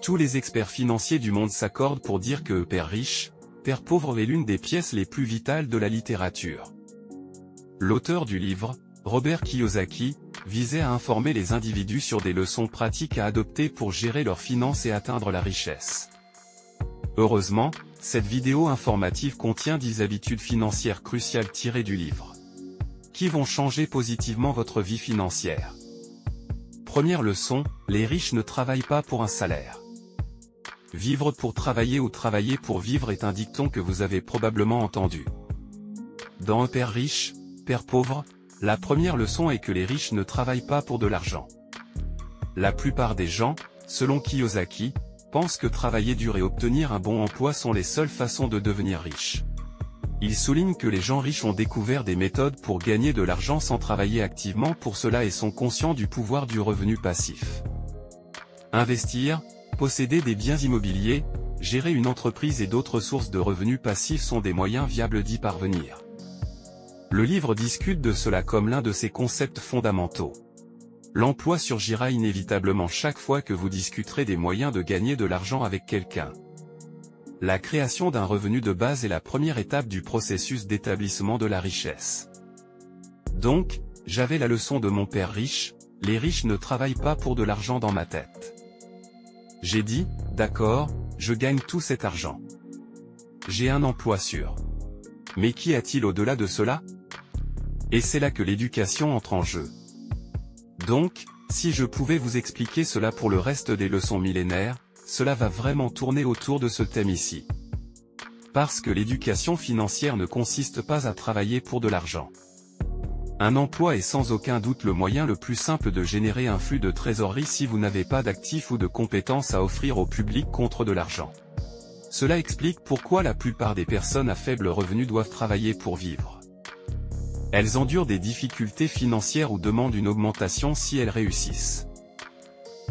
Tous les experts financiers du monde s'accordent pour dire que Père riche, Père pauvre est l'une des pièces les plus vitales de la littérature. L'auteur du livre, Robert Kiyosaki, visait à informer les individus sur des leçons pratiques à adopter pour gérer leurs finances et atteindre la richesse. Heureusement, cette vidéo informative contient 10 habitudes financières cruciales tirées du livre, qui vont changer positivement votre vie financière. Première leçon, les riches ne travaillent pas pour un salaire. Vivre pour travailler ou travailler pour vivre est un dicton que vous avez probablement entendu. Dans Un père riche, Père pauvre, la première leçon est que les riches ne travaillent pas pour de l'argent. La plupart des gens, selon Kiyosaki, pensent que travailler dur et obtenir un bon emploi sont les seules façons de devenir riche. Il souligne que les gens riches ont découvert des méthodes pour gagner de l'argent sans travailler activement pour cela et sont conscients du pouvoir du revenu passif. Investir, posséder des biens immobiliers, gérer une entreprise et d'autres sources de revenus passifs sont des moyens viables d'y parvenir. Le livre discute de cela comme l'un de ses concepts fondamentaux. L'emploi surgira inévitablement chaque fois que vous discuterez des moyens de gagner de l'argent avec quelqu'un. La création d'un revenu de base est la première étape du processus d'établissement de la richesse. Donc, j'avais la leçon de mon père riche, les riches ne travaillent pas pour de l'argent dans ma tête. J'ai dit, d'accord, je gagne tout cet argent. J'ai un emploi sûr. Mais qu'y a-t-il au-delà de cela? Et c'est là que l'éducation entre en jeu. Donc, si je pouvais vous expliquer cela pour le reste des leçons millénaires, cela va vraiment tourner autour de ce thème ici. Parce que l'éducation financière ne consiste pas à travailler pour de l'argent. Un emploi est sans aucun doute le moyen le plus simple de générer un flux de trésorerie si vous n'avez pas d'actifs ou de compétences à offrir au public contre de l'argent. Cela explique pourquoi la plupart des personnes à faible revenu doivent travailler pour vivre. Elles endurent des difficultés financières ou demandent une augmentation si elles réussissent.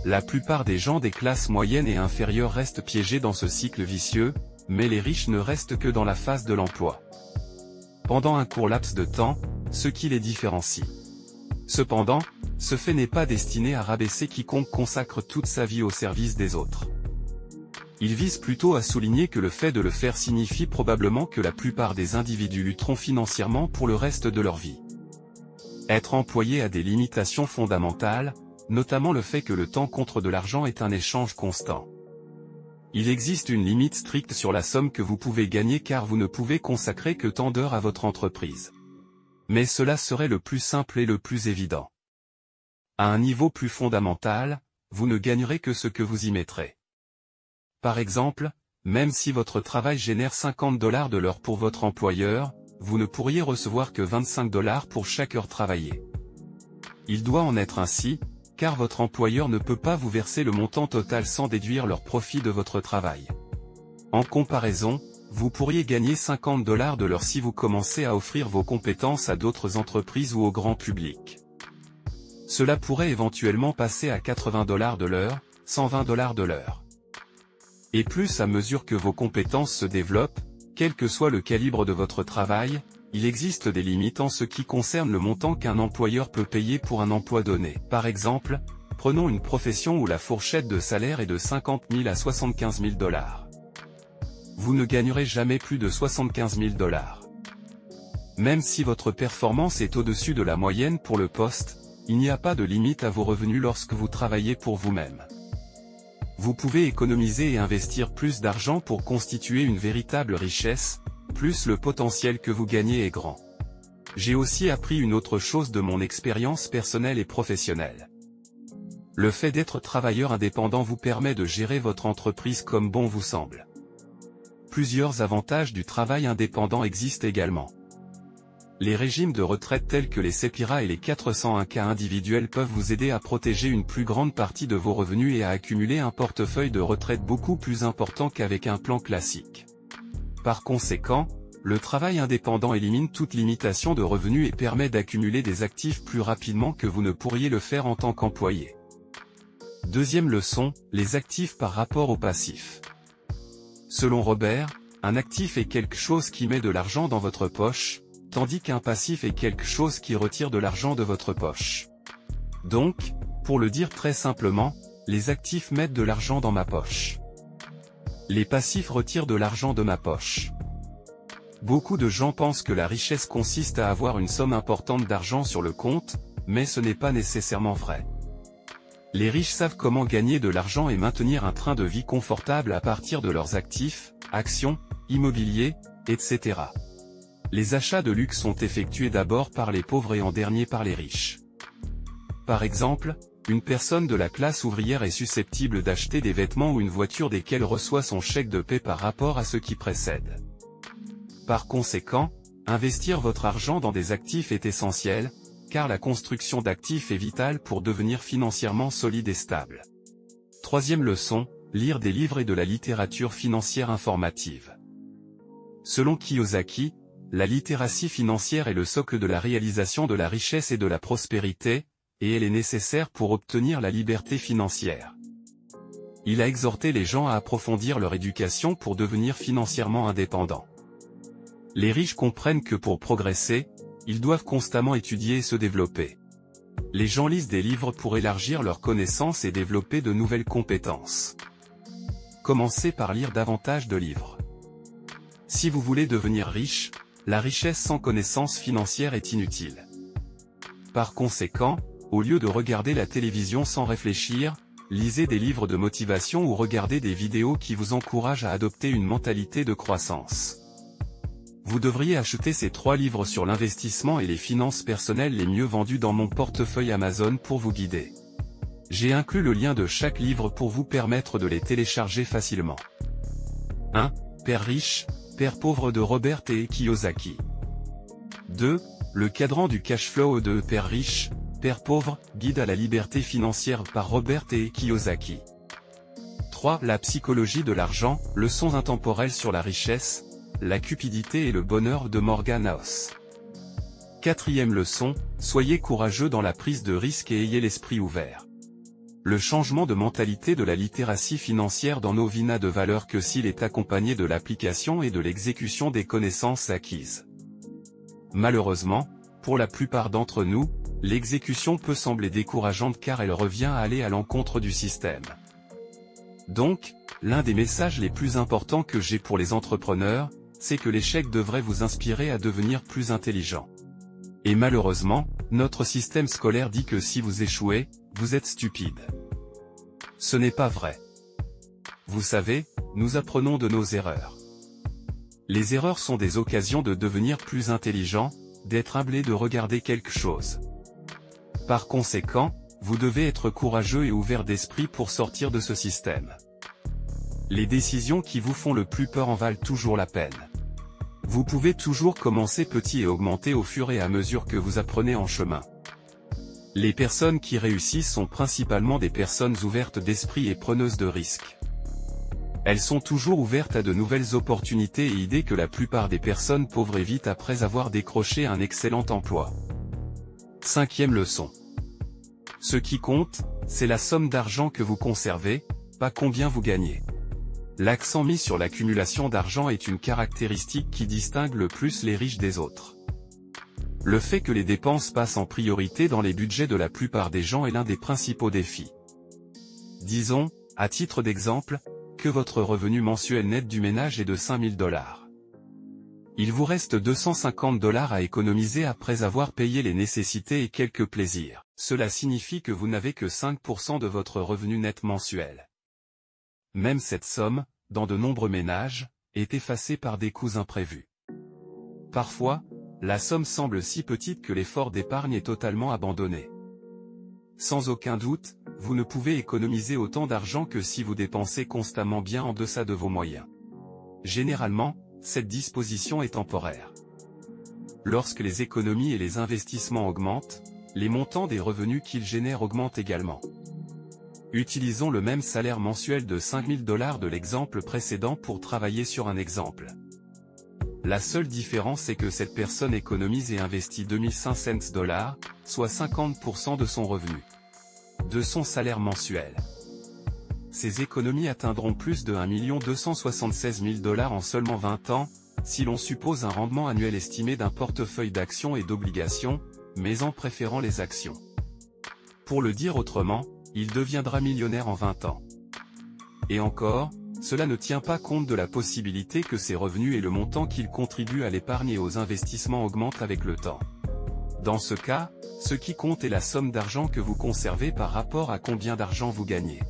La plupart des gens des classes moyennes et inférieures restent piégés dans ce cycle vicieux, mais les riches ne restent que dans la phase de l'emploi. Pendant un court laps de temps, ce qui les différencie. Cependant, ce fait n'est pas destiné à rabaisser quiconque consacre toute sa vie au service des autres. Il vise plutôt à souligner que le fait de le faire signifie probablement que la plupart des individus lutteront financièrement pour le reste de leur vie. Être employé a des limitations fondamentales, notamment le fait que le temps contre de l'argent est un échange constant. Il existe une limite stricte sur la somme que vous pouvez gagner car vous ne pouvez consacrer que tant d'heures à votre entreprise. Mais cela serait le plus simple et le plus évident. À un niveau plus fondamental, vous ne gagnerez que ce que vous y mettrez. Par exemple, même si votre travail génère $50 de l'heure pour votre employeur, vous ne pourriez recevoir que $25 pour chaque heure travaillée. Il doit en être ainsi, car votre employeur ne peut pas vous verser le montant total sans déduire leur profit de votre travail. En comparaison, vous pourriez gagner $50 de l'heure si vous commencez à offrir vos compétences à d'autres entreprises ou au grand public. Cela pourrait éventuellement passer à $80 de l'heure, $120 de l'heure. Et plus à mesure que vos compétences se développent, quel que soit le calibre de votre travail, il existe des limites en ce qui concerne le montant qu'un employeur peut payer pour un emploi donné. Par exemple, prenons une profession où la fourchette de salaire est de 50 000 à 75 000 $. Vous ne gagnerez jamais plus de 75 000 $. Même si votre performance est au-dessus de la moyenne pour le poste, il n'y a pas de limite à vos revenus lorsque vous travaillez pour vous-même. Vous pouvez économiser et investir plus d'argent pour constituer une véritable richesse, plus le potentiel que vous gagnez est grand. J'ai aussi appris une autre chose de mon expérience personnelle et professionnelle. Le fait d'être travailleur indépendant vous permet de gérer votre entreprise comme bon vous semble. Plusieurs avantages du travail indépendant existent également. Les régimes de retraite tels que les SEPIRA et les 401(k) individuels peuvent vous aider à protéger une plus grande partie de vos revenus et à accumuler un portefeuille de retraite beaucoup plus important qu'avec un plan classique. Par conséquent, le travail indépendant élimine toute limitation de revenus et permet d'accumuler des actifs plus rapidement que vous ne pourriez le faire en tant qu'employé. Deuxième leçon, les actifs par rapport aux passifs. Selon Robert, un actif est quelque chose qui met de l'argent dans votre poche, tandis qu'un passif est quelque chose qui retire de l'argent de votre poche. Donc, pour le dire très simplement, les actifs mettent de l'argent dans ma poche. Les passifs retirent de l'argent de ma poche. Beaucoup de gens pensent que la richesse consiste à avoir une somme importante d'argent sur le compte, mais ce n'est pas nécessairement vrai. Les riches savent comment gagner de l'argent et maintenir un train de vie confortable à partir de leurs actifs, actions, immobilier, etc. Les achats de luxe sont effectués d'abord par les pauvres et en dernier par les riches. Par exemple, une personne de la classe ouvrière est susceptible d'acheter des vêtements ou une voiture desquels reçoit son chèque de paie par rapport à ce qui précède. Par conséquent, investir votre argent dans des actifs est essentiel, car la construction d'actifs est vitale pour devenir financièrement solide et stable. Troisième leçon, lire des livres et de la littérature financière informative. Selon Kiyosaki, la littératie financière est le socle de la réalisation de la richesse et de la prospérité, et elle est nécessaire pour obtenir la liberté financière. Il a exhorté les gens à approfondir leur éducation pour devenir financièrement indépendants. Les riches comprennent que pour progresser, ils doivent constamment étudier et se développer. Les gens lisent des livres pour élargir leurs connaissances et développer de nouvelles compétences. Commencez par lire davantage de livres. Si vous voulez devenir riche, la richesse sans connaissance financière est inutile. Par conséquent, au lieu de regarder la télévision sans réfléchir, lisez des livres de motivation ou regardez des vidéos qui vous encouragent à adopter une mentalité de croissance. Vous devriez acheter ces 3 livres sur l'investissement et les finances personnelles les mieux vendus dans mon portefeuille Amazon pour vous guider. J'ai inclus le lien de chaque livre pour vous permettre de les télécharger facilement. 1. Père riche, Père pauvre de Robert T. Kiyosaki. 2. Le cadran du cash flow de Père riche, Père pauvre, guide à la liberté financière par Robert T. Kiyosaki. 3. La psychologie de l'argent, leçons intemporelles sur la richesse, la cupidité et le bonheur de Morgan House. 4e leçon, soyez courageux dans la prise de risque et ayez l'esprit ouvert. Le changement de mentalité de la littératie financière dans nos vies n'a de valeur que s'il est accompagné de l'application et de l'exécution des connaissances acquises. Malheureusement, pour la plupart d'entre nous, l'exécution peut sembler décourageante car elle revient à aller à l'encontre du système. Donc, l'un des messages les plus importants que j'ai pour les entrepreneurs, c'est que l'échec devrait vous inspirer à devenir plus intelligent. Et malheureusement, notre système scolaire dit que si vous échouez, vous êtes stupide. Ce n'est pas vrai. Vous savez, nous apprenons de nos erreurs. Les erreurs sont des occasions de devenir plus intelligent, d'être humble et de regarder quelque chose. Par conséquent, vous devez être courageux et ouvert d'esprit pour sortir de ce système. Les décisions qui vous font le plus peur en valent toujours la peine. Vous pouvez toujours commencer petit et augmenter au fur et à mesure que vous apprenez en chemin. Les personnes qui réussissent sont principalement des personnes ouvertes d'esprit et preneuses de risques. Elles sont toujours ouvertes à de nouvelles opportunités et idées que la plupart des personnes pauvres évitent après avoir décroché un excellent emploi. 5e leçon. Ce qui compte, c'est la somme d'argent que vous conservez, pas combien vous gagnez. L'accent mis sur l'accumulation d'argent est une caractéristique qui distingue le plus les riches des autres. Le fait que les dépenses passent en priorité dans les budgets de la plupart des gens est l'un des principaux défis. Disons, à titre d'exemple, que votre revenu mensuel net du ménage est de 5 000 $. Il vous reste 250 $ à économiser après avoir payé les nécessités et quelques plaisirs. Cela signifie que vous n'avez que 5% de votre revenu net mensuel. Même cette somme, dans de nombreux ménages, est effacée par des coûts imprévus. Parfois, la somme semble si petite que l'effort d'épargne est totalement abandonné. Sans aucun doute, vous ne pouvez économiser autant d'argent que si vous dépensez constamment bien en deçà de vos moyens. Généralement, cette disposition est temporaire. Lorsque les économies et les investissements augmentent, les montants des revenus qu'ils génèrent augmentent également. Utilisons le même salaire mensuel de 5 000 $ de l'exemple précédent pour travailler sur un exemple. La seule différence est que cette personne économise et investit 2500 $, soit 50% de son revenu. De son salaire mensuel. Ces économies atteindront plus de 1 276 000 $ en seulement 20 ans, si l'on suppose un rendement annuel estimé d'un portefeuille d'actions et d'obligations, mais en préférant les actions. Pour le dire autrement, il deviendra millionnaire en 20 ans. Et encore, cela ne tient pas compte de la possibilité que ses revenus et le montant qu'il contribue à l'épargne et aux investissements augmentent avec le temps. Dans ce cas, ce qui compte est la somme d'argent que vous conservez par rapport à combien d'argent vous gagnez.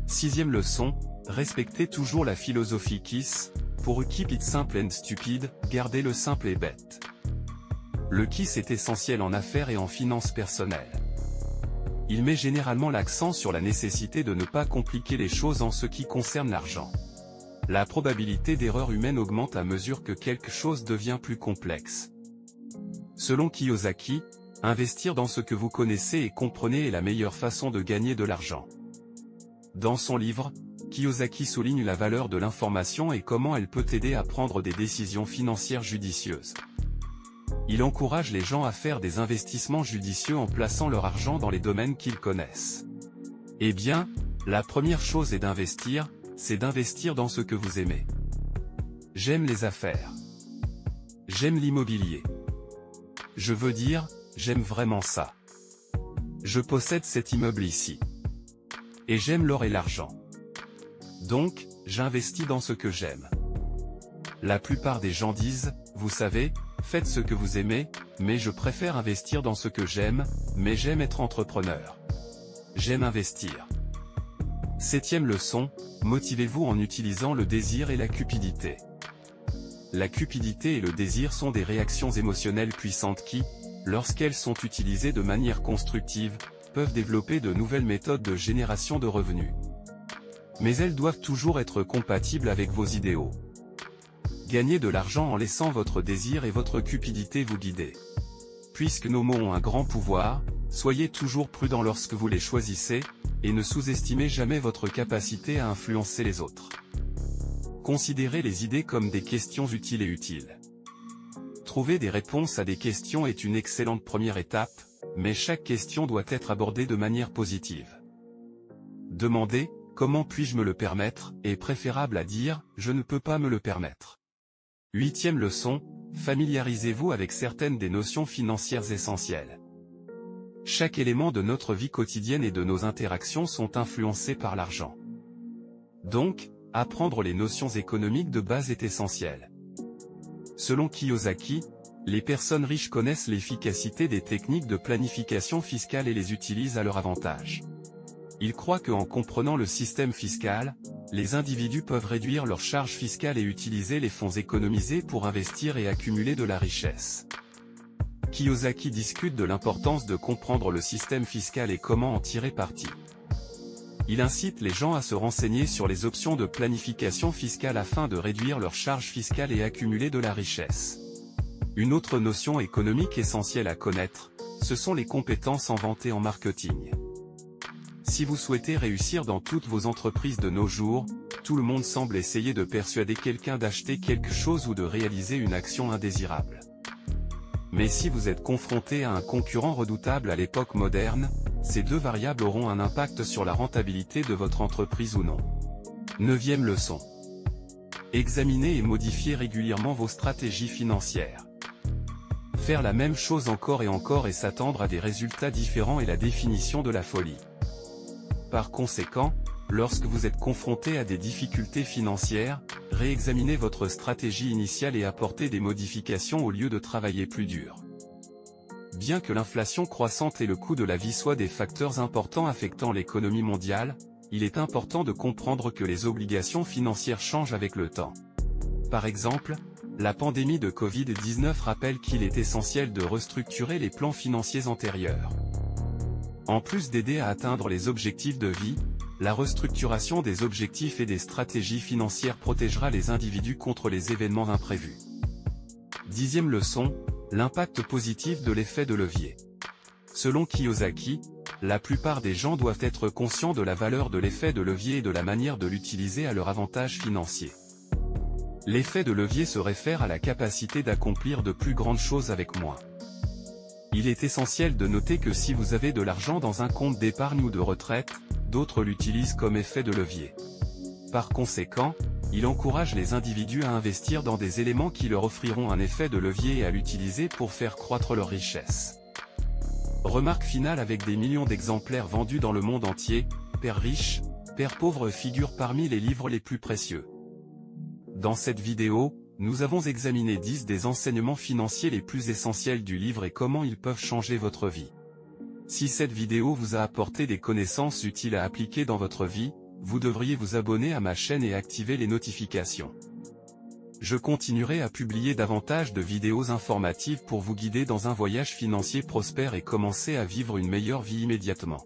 Sixième leçon, respectez toujours la philosophie KISS, pour keep it simple and stupid, gardez le simple et bête. Le KISS est essentiel en affaires et en finances personnelles. Il met généralement l'accent sur la nécessité de ne pas compliquer les choses en ce qui concerne l'argent. La probabilité d'erreur humaine augmente à mesure que quelque chose devient plus complexe. Selon Kiyosaki, investir dans ce que vous connaissez et comprenez est la meilleure façon de gagner de l'argent. Dans son livre, Kiyosaki souligne la valeur de l'information et comment elle peut aider à prendre des décisions financières judicieuses. Il encourage les gens à faire des investissements judicieux en plaçant leur argent dans les domaines qu'ils connaissent. Eh bien, la première chose est d'investir, c'est d'investir dans ce que vous aimez. J'aime les affaires. J'aime l'immobilier. Je veux dire, j'aime vraiment ça. Je possède cet immeuble ici. Et j'aime l'or et l'argent. Donc, j'investis dans ce que j'aime. La plupart des gens disent, vous savez, faites ce que vous aimez, mais je préfère investir dans ce que j'aime, mais j'aime être entrepreneur. J'aime investir. Septième leçon, motivez-vous en utilisant le désir et la cupidité. La cupidité et le désir sont des réactions émotionnelles puissantes qui, lorsqu'elles sont utilisées de manière constructive, peuvent développer de nouvelles méthodes de génération de revenus. Mais elles doivent toujours être compatibles avec vos idéaux. Gagnez de l'argent en laissant votre désir et votre cupidité vous guider. Puisque nos mots ont un grand pouvoir, soyez toujours prudent lorsque vous les choisissez, et ne sous-estimez jamais votre capacité à influencer les autres. Considérez les idées comme des questions utiles et utiles. Trouver des réponses à des questions est une excellente première étape, mais chaque question doit être abordée de manière positive. Demander « Comment puis-je me le permettre » est préférable à dire « Je ne peux pas me le permettre ». Huitième leçon, familiarisez-vous avec certaines des notions financières essentielles. Chaque élément de notre vie quotidienne et de nos interactions sont influencés par l'argent. Donc, apprendre les notions économiques de base est essentiel. Selon Kiyosaki, les personnes riches connaissent l'efficacité des techniques de planification fiscale et les utilisent à leur avantage. Il croit qu'en comprenant le système fiscal, les individus peuvent réduire leurs charges fiscales et utiliser les fonds économisés pour investir et accumuler de la richesse. Kiyosaki discute de l'importance de comprendre le système fiscal et comment en tirer parti. Il incite les gens à se renseigner sur les options de planification fiscale afin de réduire leurs charges fiscales et accumuler de la richesse. Une autre notion économique essentielle à connaître, ce sont les compétences en vente et en marketing. Si vous souhaitez réussir dans toutes vos entreprises de nos jours, tout le monde semble essayer de persuader quelqu'un d'acheter quelque chose ou de réaliser une action indésirable. Mais si vous êtes confronté à un concurrent redoutable à l'époque moderne, ces deux variables auront un impact sur la rentabilité de votre entreprise ou non. Neuvième leçon. Examinez et modifiez régulièrement vos stratégies financières. Faire la même chose encore et s'attendre à des résultats différents est la définition de la folie. Par conséquent, lorsque vous êtes confronté à des difficultés financières, réexaminez votre stratégie initiale et apportez des modifications au lieu de travailler plus dur. Bien que l'inflation croissante et le coût de la vie soient des facteurs importants affectant l'économie mondiale, il est important de comprendre que les obligations financières changent avec le temps. Par exemple, la pandémie de Covid-19 rappelle qu'il est essentiel de restructurer les plans financiers antérieurs. En plus d'aider à atteindre les objectifs de vie, la restructuration des objectifs et des stratégies financières protégera les individus contre les événements imprévus. Dixième leçon, l'impact positif de l'effet de levier. Selon Kiyosaki, la plupart des gens doivent être conscients de la valeur de l'effet de levier et de la manière de l'utiliser à leur avantage financier. L'effet de levier se réfère à la capacité d'accomplir de plus grandes choses avec moins. Il est essentiel de noter que si vous avez de l'argent dans un compte d'épargne ou de retraite, d'autres l'utilisent comme effet de levier. Par conséquent, il encourage les individus à investir dans des éléments qui leur offriront un effet de levier et à l'utiliser pour faire croître leur richesse. Remarque finale: avec des millions d'exemplaires vendus dans le monde entier, Père riche, Père pauvre figure parmi les livres les plus précieux. Dans cette vidéo, nous avons examiné 10 des enseignements financiers les plus essentiels du livre et comment ils peuvent changer votre vie. Si cette vidéo vous a apporté des connaissances utiles à appliquer dans votre vie, vous devriez vous abonner à ma chaîne et activer les notifications. Je continuerai à publier davantage de vidéos informatives pour vous guider dans un voyage financier prospère et commencer à vivre une meilleure vie immédiatement.